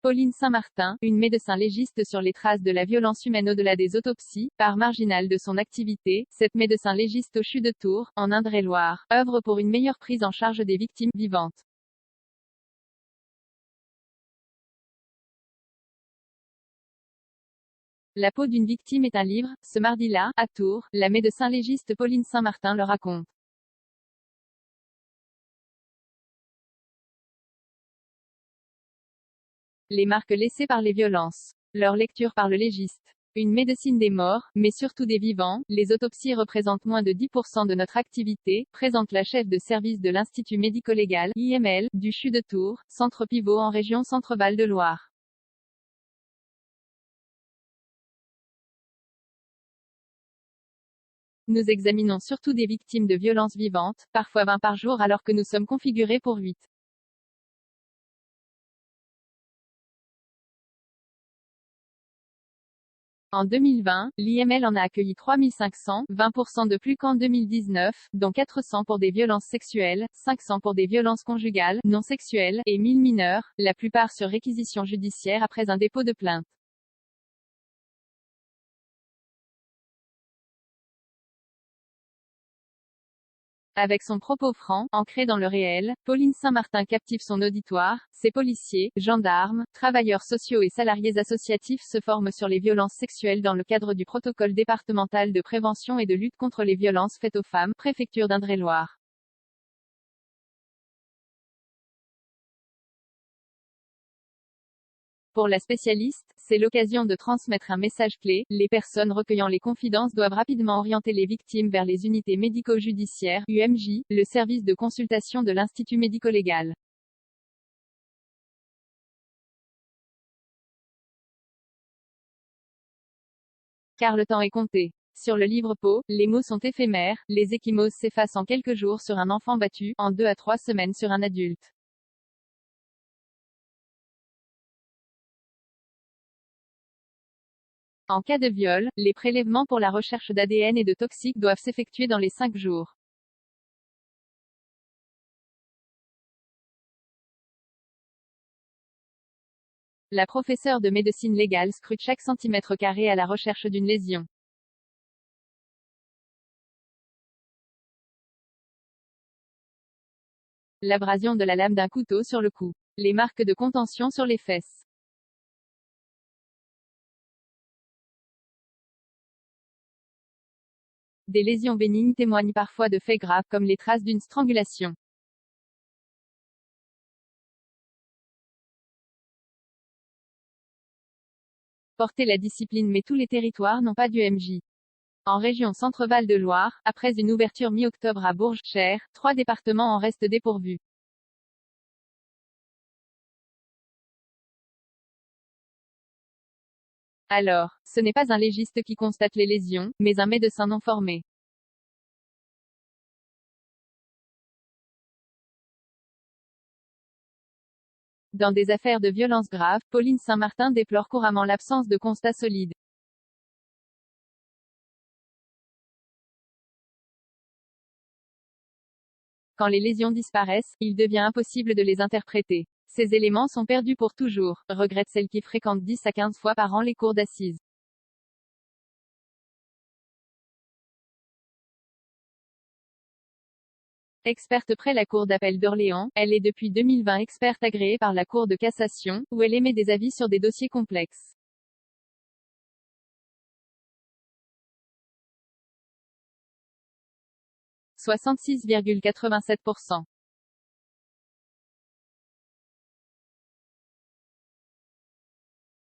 Pauline Saint-Martin, une médecin légiste sur les traces de la violence humaine au-delà des autopsies, part marginale de son activité. Cette médecin légiste au CHU de Tours, en Indre-et-Loire, œuvre pour une meilleure prise en charge des victimes vivantes. La peau d'une victime est un livre. Ce mardi-là, à Tours, la médecin légiste Pauline Saint-Martin le raconte. Les marques laissées par les violences. Leur lecture par le légiste. Une médecine des morts, mais surtout des vivants. Les autopsies représentent moins de 10% de notre activité, présente la chef de service de l'Institut médico-légal, IML, du CHU de Tours, centre pivot en région Centre-Val de Loire. Nous examinons surtout des victimes de violences vivantes, parfois 20 par jour alors que nous sommes configurés pour 8. En 2020, l'IML en a accueilli 3500, 20% de plus qu'en 2019, dont 400 pour des violences sexuelles, 500 pour des violences conjugales, non sexuelles, et 1000 mineurs, la plupart sur réquisition judiciaire après un dépôt de plainte. Avec son propos franc, ancré dans le réel, Pauline Saint-Martin captive son auditoire. Ses policiers, gendarmes, travailleurs sociaux et salariés associatifs se forment sur les violences sexuelles dans le cadre du protocole départemental de prévention et de lutte contre les violences faites aux femmes, préfecture d'Indre-et-Loire. Pour la spécialiste, c'est l'occasion de transmettre un message clé. Les personnes recueillant les confidences doivent rapidement orienter les victimes vers les unités médico-judiciaires, UMJ, le service de consultation de l'Institut médico-légal. Car le temps est compté. Sur le livre Peau, les mots sont éphémères, les ecchymoses s'effacent en quelques jours sur un enfant battu, en 2 à 3 semaines sur un adulte. En cas de viol, les prélèvements pour la recherche d'ADN et de toxiques doivent s'effectuer dans les 5 jours. La professeure de médecine légale scrute chaque centimètre carré à la recherche d'une lésion. L'abrasion de la lame d'un couteau sur le cou. Les marques de contention sur les fesses. Des lésions bénignes témoignent parfois de faits graves comme les traces d'une strangulation. Porter la discipline mais tous les territoires n'ont pas d'UMJ. En région Centre-Val de Loire, après une ouverture mi-octobre à Bourges-Cher, 3 départements en restent dépourvus. Alors, ce n'est pas un légiste qui constate les lésions, mais un médecin non formé. Dans des affaires de violence graves, Pauline Saint-Martin déplore couramment l'absence de constats solides. Quand les lésions disparaissent, il devient impossible de les interpréter. Ces éléments sont perdus pour toujours, regrette celle qui fréquente 10 à 15 fois par an les cours d'assises. Experte près la Cour d'appel d'Orléans, elle est depuis 2020 experte agréée par la Cour de cassation, où elle émet des avis sur des dossiers complexes. 66,87%.